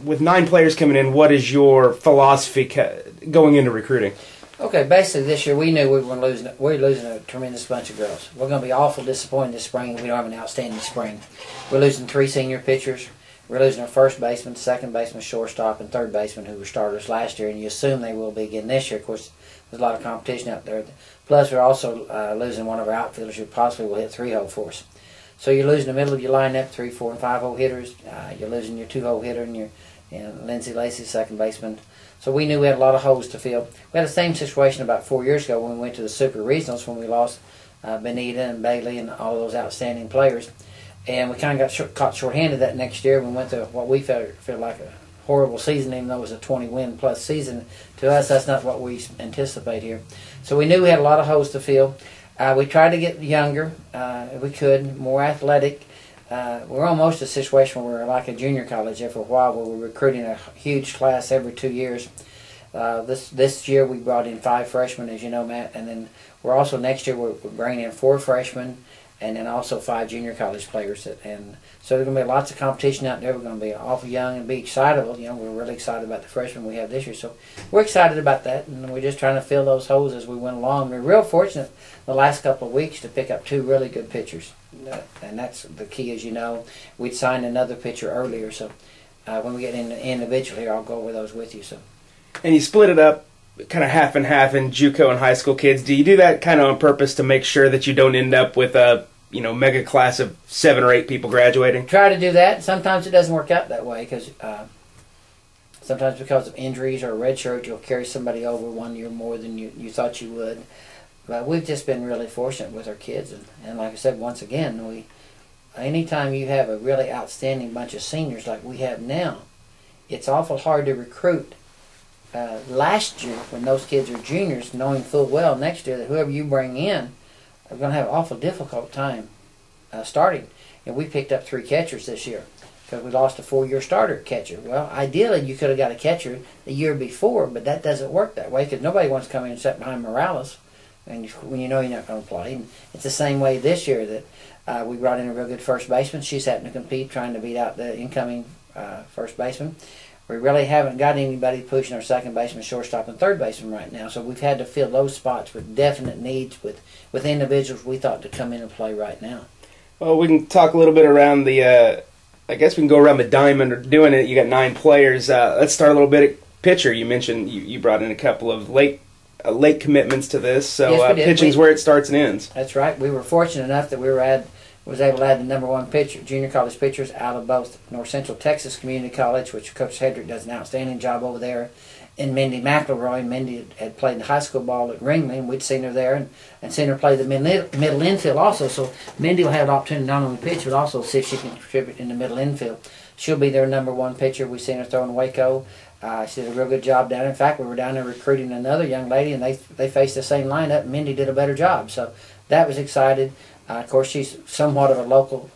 with 9 players coming in, what is your philosophy going into recruiting? Okay, basically this year we knew we were losing a tremendous bunch of girls. We're going to be awful disappointed this spring if we don't have an outstanding spring. We're losing 3 senior pitchers. We're losing our first baseman, second baseman, shortstop, and third baseman who were starters last year, and you assume they will be again this year. Of course, there's a lot of competition out there. Plus, we're also losing one of our outfielders who possibly will hit 3-hole for us. So you're losing the middle of your lineup, 3, 4, and 5-hole hitters. You're losing your 2-hole hitter and your Lindsay Lacey, second baseman. So we knew we had a lot of holes to fill. We had the same situation about 4 years ago when we went to the Super Regionals when we lost Benita and Bailey and all those outstanding players. And we kind of got caught short-handed that next year. We went to what we felt like a horrible season, even though it was a 20-win-plus season. To us, that's not what we anticipate here. So we knew we had a lot of holes to fill. We tried to get younger if we could, more athletic. We're almost a situation where we're like a junior college there for a while, where we're recruiting a huge class every 2 years. This year we brought in 5 freshmen, as you know, Matt, and then we're also next year we're bringing in 4 freshmen, and then also 5 junior college players. And so there's going to be lots of competition out there. We're going to be awful young and be excitable. You know, we're really excited about the freshmen we have this year. So we're excited about that, and we're just trying to fill those holes as we went along. We're real fortunate the last couple of weeks to pick up 2 really good pitchers. And that's the key, as you know. We'd signed another pitcher earlier, so when we get into individual here, I'll go over those with you. So. And you split it up kind of half and half in JUCO and high school kids. Do you do that kind of on purpose to make sure that you don't end up with a mega class of 7 or 8 people graduating? Try to do that. Sometimes it doesn't work out that way because sometimes because of injuries or a red shirt, you'll carry somebody over 1 year more than you thought you would. But we've just been really fortunate with our kids. And like I said, once again, anytime you have a really outstanding bunch of seniors like we have now, it's awful hard to recruit. Last year, when those kids are juniors, knowing full well next year that whoever you bring in are going to have an awful difficult time starting. And we picked up 3 catchers this year because we lost a 4-year starter catcher. Well, ideally, you could have got a catcher the year before, but that doesn't work that way because nobody wants to come in and sit behind Morales when you know you're not going to play. And it's the same way this year that we brought in a real good first baseman. She's having to compete, trying to beat out the incoming first baseman. We really haven't got anybody pushing our second baseman, shortstop, and third baseman right now. So we've had to fill those spots with definite needs with individuals we thought to come in and play right now. Well, we can talk a little bit around the, I guess we can go around the diamond or doing it. You got 9 players. Let's start a little bit at pitcher. You mentioned you brought in a couple of late commitments to this. So yes, pitching's where it starts and ends. That's right. We were fortunate enough that we was able to add the #1 pitcher, junior college pitchers out of both North Central Texas Community College, which Coach Hedrick does an outstanding job over there, and Mindy McElroy. Mindy had played high school ball at Ringley, and we'd seen her there and seen her play the middle infield also. So Mindy will have the opportunity not only to pitch, but also see if she can contribute in the middle infield. She'll be their #1 pitcher. We've seen her throw in Waco. She did a real good job down there. In fact, we were down there recruiting another young lady, and they faced the same lineup, and Mindy did a better job. So that was excited. Of course, she's somewhat of a local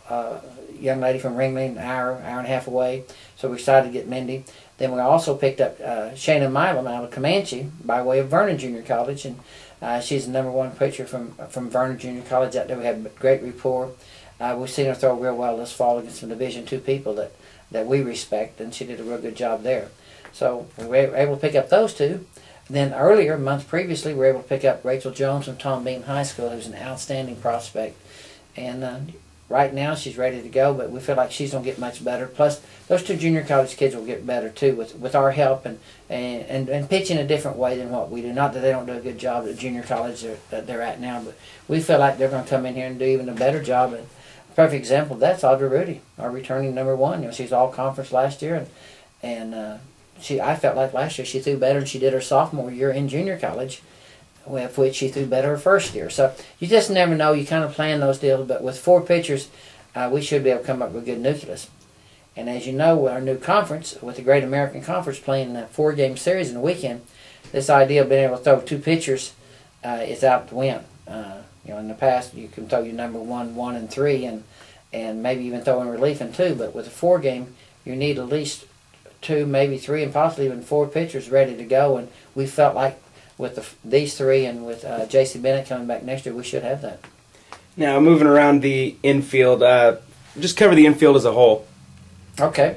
young lady from Ringley, an hour and a half away. So we decided to get Mindy. Then we also picked up Shayna Milam out of Comanche by way of Vernon Junior College, and she's the #1 pitcher from Vernon Junior College out there. We had great rapport. We've seen her throw real well this fall against some Division II people that we respect, and she did a real good job there. So we were able to pick up those 2. Then earlier, months previously, we were able to pick up Rachel Jones from Tom Beaton High School, who's an outstanding prospect. And right now she's ready to go, but we feel like she's going to get much better. Plus, those 2 junior college kids will get better too with our help and pitch in a different way than what we do. Not that they don't do a good job at junior college that they're at now, but we feel like they're going to come in here and do even a better job. And a perfect example of that's Audra Rudy, our returning #1. You know, she's all conference last year, and I felt like last year she threw better than she did her sophomore year in junior college, with which she threw better her first year. So you just never know. You kind of plan those deals, but with 4 pitchers, we should be able to come up with a good nucleus. And as you know, with our new conference, with the Great American Conference playing a 4-game series in the weekend, this idea of being able to throw 2 pitchers is out the window. In the past, you can throw your #1, 1, and 3, and maybe even throw in relief in 2. But with a 4-game, you need at least 2, maybe 3, and possibly even 4 pitchers ready to go. And we felt like with these 3 and with J.C. Bennett coming back next year, we should have that. Now, moving around the infield, just cover the infield as a whole. Okay.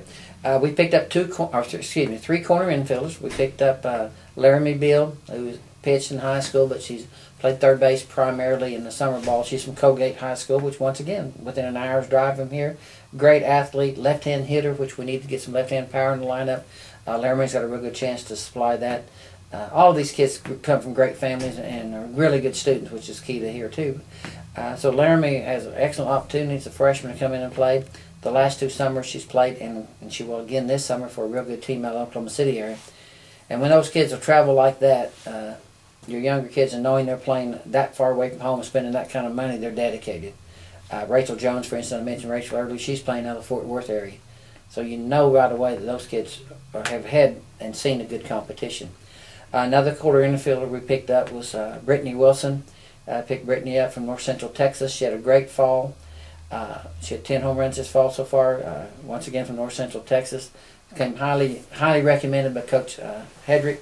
We picked up three corner infielders. We picked up Laramie Bill, who pitched in high school, but she's played third base primarily in the summer ball. She's from Colgate High School, which once again, within an hour's drive from here. Great athlete, left-hand hitter, which we need to get some left-hand power in the lineup. Laramie's got a real good chance to supply that. All of these kids come from great families and are really good students, which is key to here too. So Laramie has an excellent opportunity as a freshman to come in and play. The last 2 summers she's played, and she will again this summer for a real good team out of the Oklahoma City area. And when those kids will travel like that, your younger kids, and knowing they're playing that far away from home and spending that kind of money, they're dedicated. Rachel Jones, for instance, I mentioned Rachel earlier, she's playing out of the Fort Worth area. So you know right away that those kids have had and seen a good competition. Another quarter infielder we picked up was Brittany Wilson. Picked Brittany up from North Central Texas. She had a great fall. She had 10 home runs this fall so far, once again from North Central Texas. Became highly recommended by Coach Hedrick.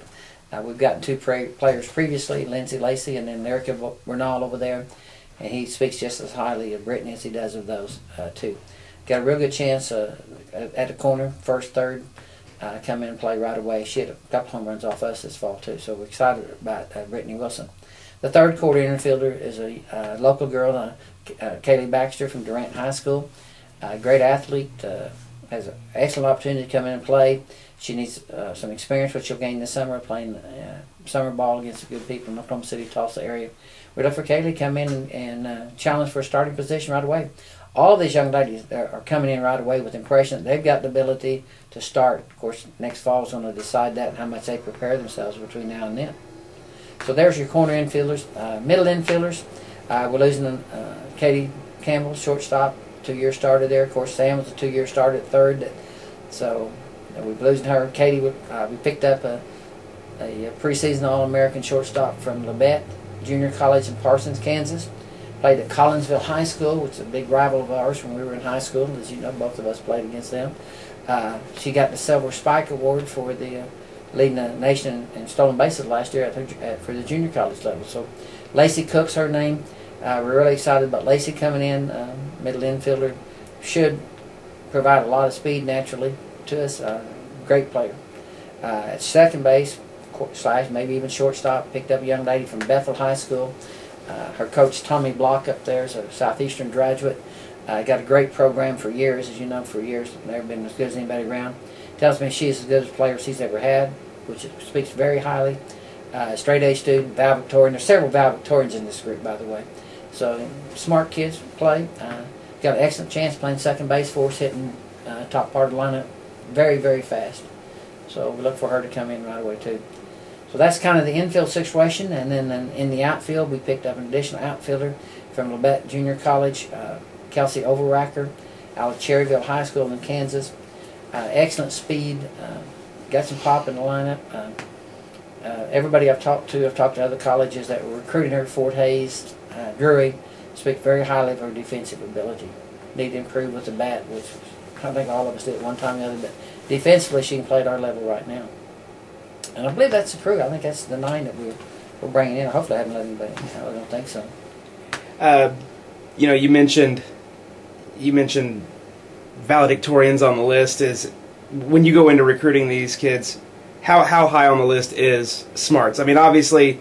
We've gotten 2 players previously, Lindsay Lacey and then Erica Bernal over there. And he speaks just as highly of Brittany as he does of those 2. Got a real good chance at the corner, first, third, come in and play right away. She had a couple home runs off us this fall too, so we're excited about Brittany Wilson. The third quarter infielder is a local girl, Kaylee Baxter from Durant High School. Great athlete, has an excellent opportunity to come in and play. She needs some experience, which she'll gain this summer, playing summer ball against the good people in the Oklahoma City, Tulsa area. We look for Kaylee to come in and challenge for a starting position right away. All of these young ladies are coming in right away with the impression that they've got the ability to start. Of course, next fall is going to decide that and how much they prepare themselves between now and then. So there's your corner infielders. Middle infielders, we're losing Katie Campbell, shortstop, 2-year starter there. Of course, Sam was a 2-year starter at third. So we're losing her. Katie, we picked up a preseason All-American shortstop from Labette Junior College in Parsons, Kansas. Played at Collinsville High School, which is a big rival of ours when we were in high school. As you know, both of us played against them. She got the Silver Spike Award for the leading the nation in stolen bases last year for the junior college level. So Lacey Cook's her name. We're really excited about Lacey coming in. Middle infielder, should provide a lot of speed naturally to us. Great player. At second base, / maybe even shortstop, picked up a young lady from Bethel High School. Her coach, Tommy Block, up there is a Southeastern graduate. Got a great program for years, as you know, for years. Never been as good as anybody around. Tells me she's as good as a player she's ever had, which speaks very highly. Straight A student, valedictorian. There's several valedictorians in this group, by the way. So smart kids play. Got an excellent chance playing second base for us, hitting top part of the lineup very, very fast. So we look for her to come in right away too. So that's kind of the infield situation. And then in the outfield, we picked up an additional outfielder from Labette Junior College, Kelsey Overracker, out of Cherryville High School in Kansas. Excellent speed. Got some pop in the lineup. Everybody I've talked to other colleges that were recruiting her, Fort Hays, Drury, speak very highly of her defensive ability. Need to improve with the bat, which I think all of us did at one time or the other, but defensively she can play at our level right now. And I believe that's the crew. I think that's the 9 that we're bringing in. Hopefully I haven't let anybody. I don't think so. You know, you mentioned valedictorians on the list. Is when you go into recruiting these kids, how high on the list is smarts? I mean, obviously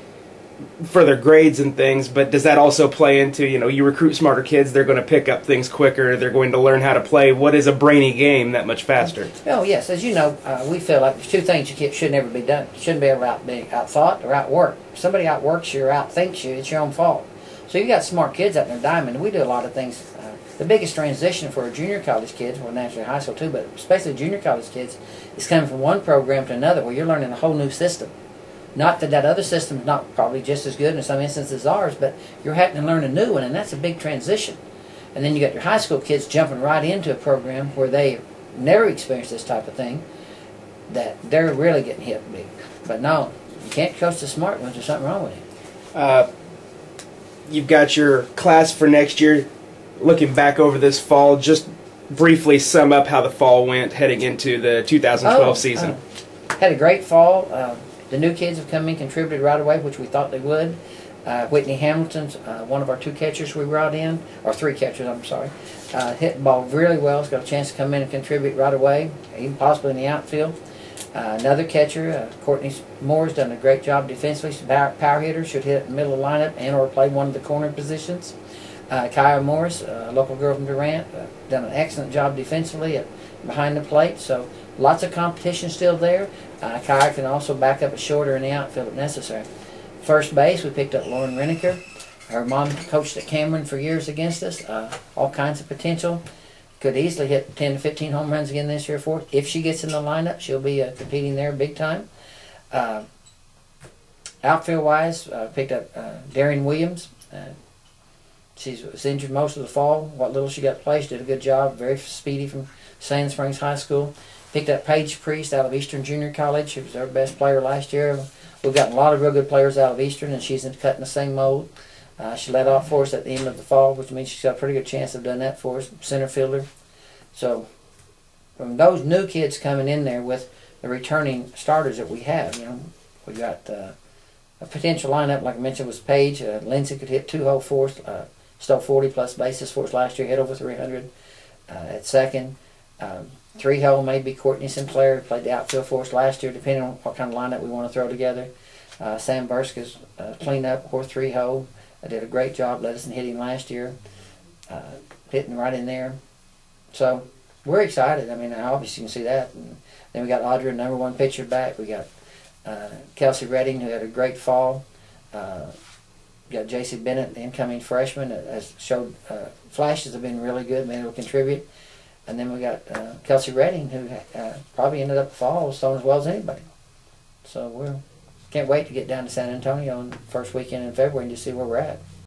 for their grades and things, but does that also play into, you know, you recruit smarter kids, they're going to pick up things quicker, they're going to learn how to play what is a brainy game that much faster? Oh, yes. As you know, we feel like there's 2 things should never be done. You shouldn't be able to being outthought or outworked. If somebody outworks you or outthinks you, it's your own fault. So you got smart kids out there, Diamond. We do a lot of things. The biggest transition for junior college kids, well, naturally high school too, but especially junior college kids, is coming from one program to another where you're learning a whole new system. Not that other system is not probably just as good in some instances as ours, but you're having to learn a new one, and that's a big transition. And then you got your high school kids jumping right into a program where they never experienced this type of thing, that they're really getting hit big. But no, you can't coach the smart ones. There's something wrong with it. You've got your class for next year. Looking back over this fall, just briefly sum up how the fall went heading into the 2012 season. Had a great fall. The new kids have come in, contributed right away, which we thought they would. Whitney Hamilton's one of our 2 catchers we brought in, or 3 catchers, I'm sorry. Hit the ball really well. He's got a chance to come in and contribute right away, even possibly in the outfield. Another catcher, Courtney Moore's done a great job defensively. She's a power hitter, should hit in the middle of the lineup and or play one of the corner positions. Kaya Morris, a local girl from Durant, done an excellent job defensively behind the plate. So lots of competition still there. Kaya can also back up a shorter in the outfield if necessary. First base, we picked up Lauren Reneker. Her mom coached at Cameron for years against us. All kinds of potential. Could easily hit 10 to 15 home runs again this year for us. If she gets in the lineup, she'll be competing there big time. Outfield-wise, picked up Darian Williams. She was injured most of the fall. What little she got placed, did a good job. Very speedy from Sand Springs High School. Picked up Paige Priest out of Eastern Junior College. She was our best player last year. We've gotten a lot of real good players out of Eastern, and she's cut in the same mold. She led off for us at the end of the fall, which means she's got a pretty good chance of doing that for us. Center fielder. So from those new kids coming in there with the returning starters that we have, we got a potential lineup, like I mentioned, was Paige. Lindsay could hit 2 hole for us. Stole 40 plus bases for us last year. Hit over 300 at second. 3 hole maybe Courtney Sinclair, played the outfield for us last year, depending on what kind of lineup we want to throw together. Sam Burska's clean up or 3 hole. Did a great job, led us in hitting last year, hitting right in there. So we're excited. I mean, obviously you can see that. And then we got Audra, number 1 pitcher, back. We got Kelsey Redding, who had a great fall. We got J.C. Bennett, the incoming freshman, that has showed flashes have been really good, been able to contribute. And then we got Kelsey Redding, who probably ended up the fall throwing as well as anybody. So we can't wait to get down to San Antonio on the first weekend in February and just see where we're at.